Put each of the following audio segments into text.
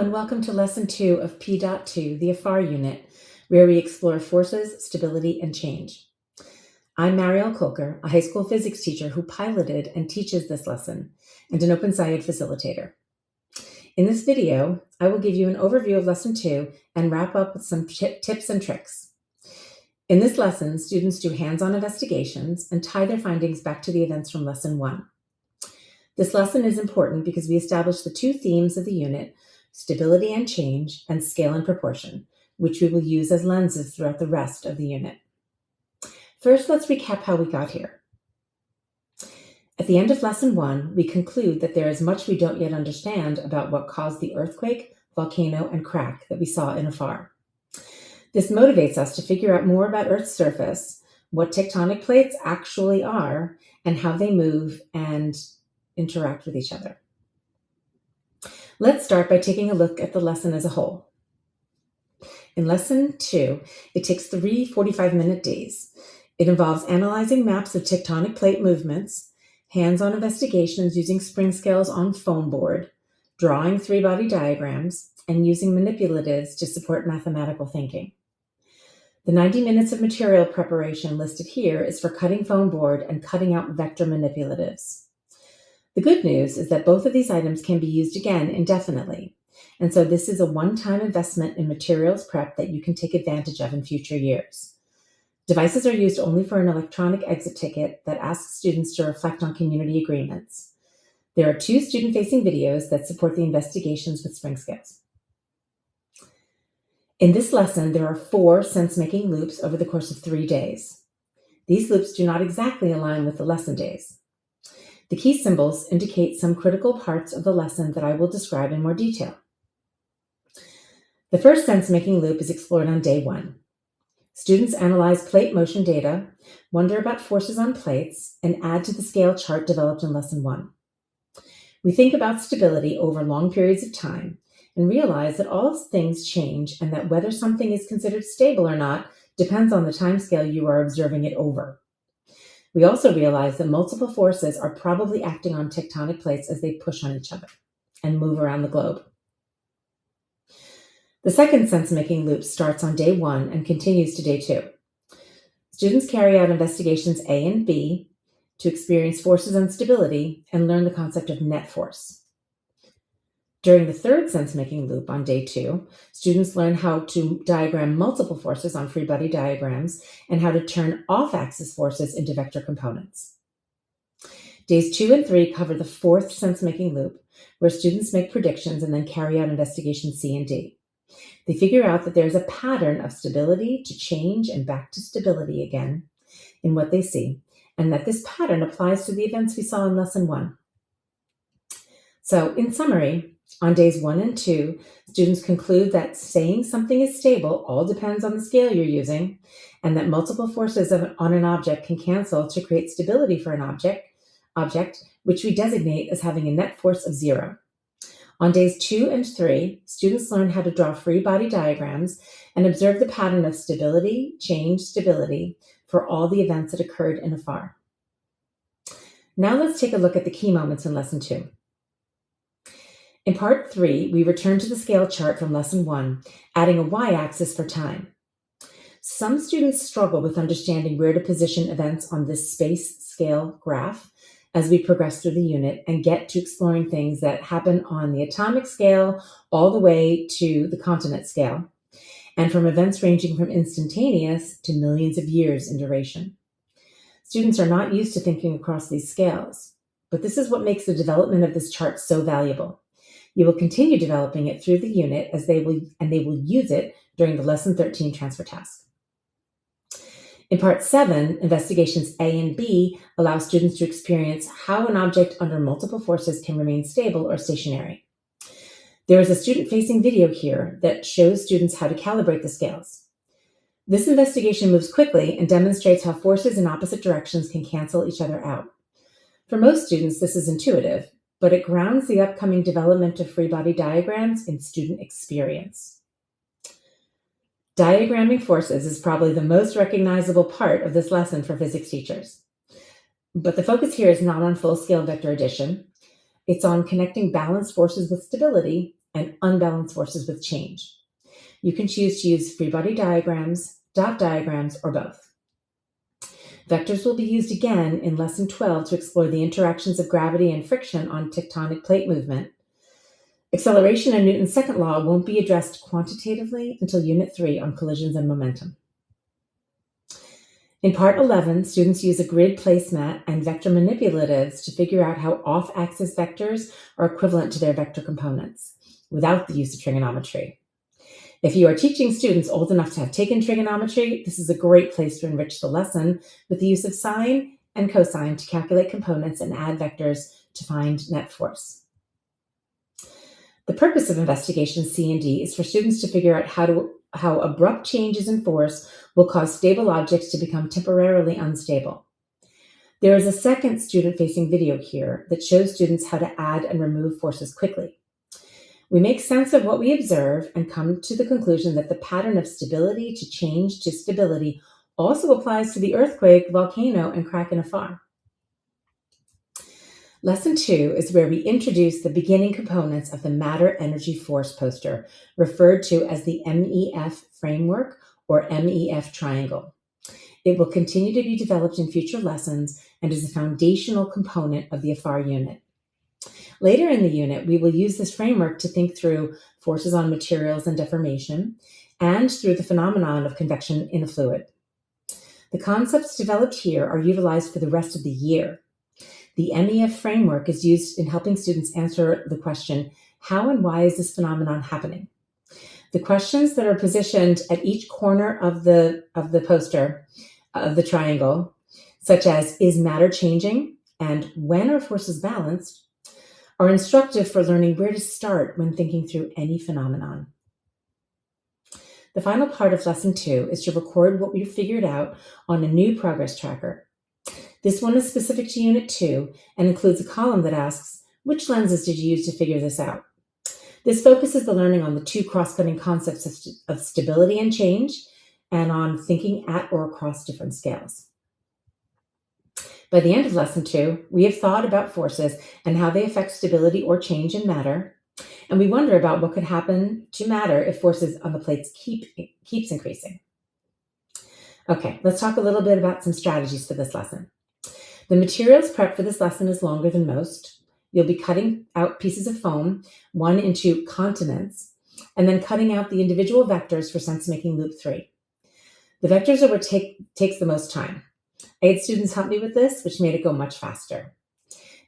and welcome to Lesson 2 of P.2, the AFAR unit, where we explore forces, stability, and change. I'm Marielle Kolker, a high school physics teacher who piloted and teaches this lesson, and an OpenSciEd facilitator. In this video, I will give you an overview of Lesson 2 and wrap up with some tips and tricks. In this lesson, students do hands-on investigations and tie their findings back to the events from Lesson 1. This lesson is important because we establish the two themes of the unit, stability and change, and scale and proportion, which we will use as lenses throughout the rest of the unit. First, let's recap how we got here. At the end of Lesson 1, we conclude that there is much we don't yet understand about what caused the earthquake, volcano, and crack that we saw in AFAR. This motivates us to figure out more about Earth's surface, what tectonic plates actually are, and how they move and interact with each other. Let's start by taking a look at the lesson as a whole. In Lesson 2, it takes 3 45-minute days. It involves analyzing maps of tectonic plate movements, hands-on investigations using spring scales on foam board, drawing three-body diagrams, and using manipulatives to support mathematical thinking. The 90 minutes of material preparation listed here is for cutting foam board and cutting out vector manipulatives. The good news is that both of these items can be used again indefinitely, and so this is a one-time investment in materials prep that you can take advantage of in future years. Devices are used only for an electronic exit ticket that asks students to reflect on community agreements. There are 2 student-facing videos that support the investigations with spring scales. In this lesson, there are 4 sense-making loops over the course of 3 days. These loops do not exactly align with the lesson days. The key symbols indicate some critical parts of the lesson that I will describe in more detail. The first sense-making loop is explored on day 1. Students analyze plate motion data, wonder about forces on plates, and add to the scale chart developed in Lesson 1. We think about stability over long periods of time and realize that all things change and that whether something is considered stable or not depends on the timescale you are observing it over. We also realize that multiple forces are probably acting on tectonic plates as they push on each other and move around the globe. The second sense-making loop starts on day 1 and continues to day 2. Students carry out investigations A and B to experience forces and stability and learn the concept of net force. During the third sense-making loop on day 2, students learn how to diagram multiple forces on free body diagrams and how to turn off-axis forces into vector components. Days 2 and 3 cover the fourth sense-making loop, where students make predictions and then carry out investigations C and D. They figure out that there's a pattern of stability to change and back to stability again in what they see, and that this pattern applies to the events we saw in Lesson 1. So, in summary, on days 1 and 2, students conclude that saying something is stable all depends on the scale you're using, and that multiple forces on an object can cancel to create stability for an object, which we designate as having a net force of 0. On days 2 and 3, students learn how to draw free body diagrams and observe the pattern of stability, change, stability for all the events that occurred in AFAR. Now let's take a look at the key moments in Lesson 2. In Part 3, we return to the scale chart from Lesson 1, adding a y-axis for time. Some students struggle with understanding where to position events on this space-scale graph as we progress through the unit and get to exploring things that happen on the atomic scale all the way to the continent scale, and from events ranging from instantaneous to millions of years in duration. Students are not used to thinking across these scales, but this is what makes the development of this chart so valuable. You will continue developing it through the unit they will use it during the Lesson 13 transfer task. In Part 7, investigations A and B allow students to experience how an object under multiple forces can remain stable or stationary. There is a student-facing video here that shows students how to calibrate the scales. This investigation moves quickly and demonstrates how forces in opposite directions can cancel each other out. For most students, this is intuitive, but it grounds the upcoming development of free body diagrams in student experience. Diagramming forces is probably the most recognizable part of this lesson for physics teachers. But the focus here is not on full-scale vector addition. It's on connecting balanced forces with stability and unbalanced forces with change. You can choose to use free body diagrams, dot diagrams, or both. Vectors will be used again in Lesson 12 to explore the interactions of gravity and friction on tectonic plate movement. Acceleration and Newton's second law won't be addressed quantitatively until Unit 3 on collisions and momentum. In Part 11, students use a grid placemat and vector manipulatives to figure out how off-axis vectors are equivalent to their vector components without the use of trigonometry. If you are teaching students old enough to have taken trigonometry, this is a great place to enrich the lesson with the use of sine and cosine to calculate components and add vectors to find net force. The purpose of investigation C and D is for students to figure out how abrupt changes in force will cause stable objects to become temporarily unstable. There is a second student-facing video here that shows students how to add and remove forces quickly. We make sense of what we observe and come to the conclusion that the pattern of stability to change to stability also applies to the earthquake, volcano, and crack in a far. Lesson 2 is where we introduce the beginning components of the matter-energy-force poster, referred to as the MEF framework or MEF triangle. It will continue to be developed in future lessons and is a foundational component of the AFAR unit. Later in the unit, we will use this framework to think through forces on materials and deformation, and through the phenomenon of convection in a fluid. The concepts developed here are utilized for the rest of the year. The MEF framework is used in helping students answer the question, how and why is this phenomenon happening? The questions that are positioned at each corner of the poster, of the triangle, such as, is matter changing? And when are forces balanced? Are instructive for learning where to start when thinking through any phenomenon. The final part of Lesson 2 is to record what we've figured out on a new progress tracker. This one is specific to Unit 2 and includes a column that asks, which lenses did you use to figure this out? This focuses the learning on the two cross-cutting concepts of stability and change, and on thinking at or across different scales. By the end of Lesson 2, we have thought about forces and how they affect stability or change in matter, and we wonder about what could happen to matter if forces on the plates keeps increasing. Okay, let's talk a little bit about some strategies for this lesson. The materials prep for this lesson is longer than most. You'll be cutting out pieces of foam, one into continents, and then cutting out the individual vectors for sense-making loop 3. The vectors are what takes the most time. I had students help me with this, which made it go much faster.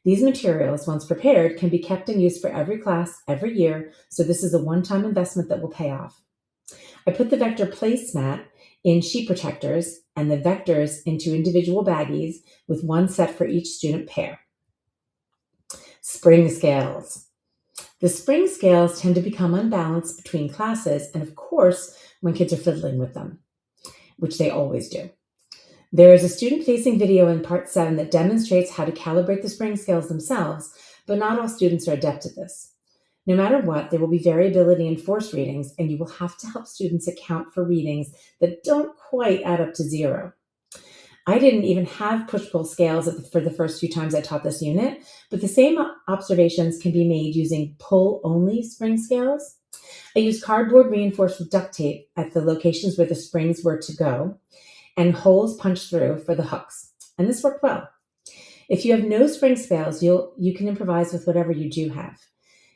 These materials, once prepared, can be kept and used for every class, every year, so this is a one-time investment that will pay off. I put the vector placemat in sheet protectors and the vectors into individual baggies with one set for each student pair. Spring scales. The spring scales tend to become unbalanced between classes and, of course, when kids are fiddling with them, which they always do. There is a student-facing video in Part 7 that demonstrates how to calibrate the spring scales themselves, but not all students are adept at this. No matter what, there will be variability in force readings, and you will have to help students account for readings that don't quite add up to 0. I didn't even have push-pull scales for the first few times I taught this unit, but the same observations can be made using pull-only spring scales. I used cardboard reinforced with duct tape at the locations where the springs were to go, and holes punched through for the hooks, and this worked well. If you have no spring scales, you can improvise with whatever you do have.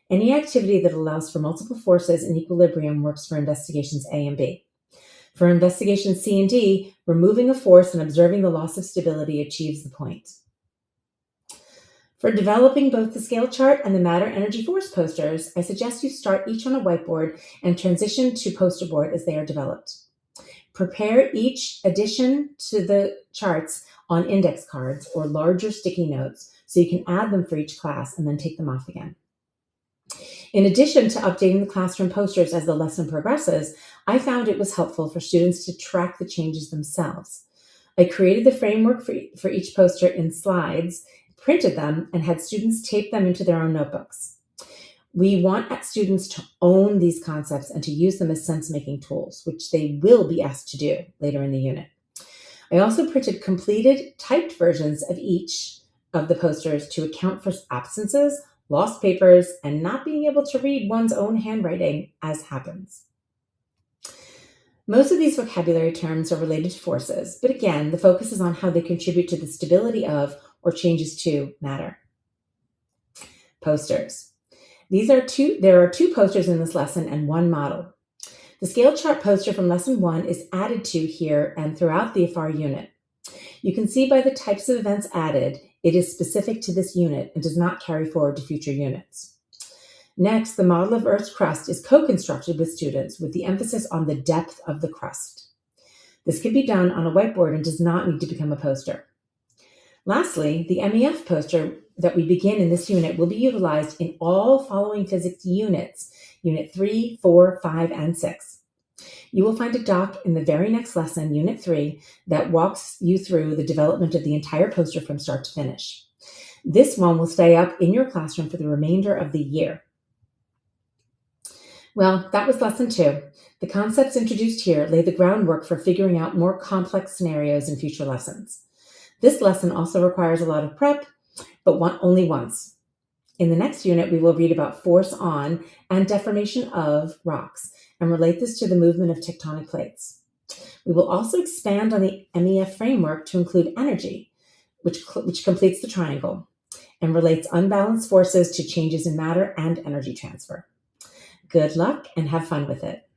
Any activity that allows for multiple forces in equilibrium works for investigations A and B. For investigations C and D, removing a force and observing the loss of stability achieves the point. For developing both the scale chart and the matter-energy-force posters, I suggest you start each on a whiteboard and transition to poster board as they are developed. Prepare each addition to the charts on index cards or larger sticky notes so you can add them for each class and then take them off again. In addition to updating the classroom posters as the lesson progresses, I found it was helpful for students to track the changes themselves. I created the framework for each poster in slides, printed them, and had students tape them into their own notebooks. We want students to own these concepts and to use them as sense-making tools, which they will be asked to do later in the unit. I also printed completed typed versions of each of the posters to account for absences, lost papers, and not being able to read one's own handwriting, as happens. Most of these vocabulary terms are related to forces, but again, the focus is on how they contribute to the stability of or changes to matter. Posters. There are two posters in this lesson and one model. The scale chart poster from lesson 1 is added to here and throughout the FR unit. You can see by the types of events added, it is specific to this unit and does not carry forward to future units. Next, the model of Earth's crust is co-constructed with students with the emphasis on the depth of the crust. This can be done on a whiteboard and does not need to become a poster. Lastly, the MEF poster that we begin in this unit will be utilized in all following physics units, Unit 3, 4, 5, and 6. You will find a doc in the very next lesson, Unit 3, that walks you through the development of the entire poster from start to finish. This one will stay up in your classroom for the remainder of the year. Well, that was lesson 2. The concepts introduced here lay the groundwork for figuring out more complex scenarios in future lessons. This lesson also requires a lot of prep, but only once. In the next unit, we will read about force on and deformation of rocks and relate this to the movement of tectonic plates. We will also expand on the MEF framework to include energy, which completes the triangle, and relates unbalanced forces to changes in matter and energy transfer. Good luck and have fun with it.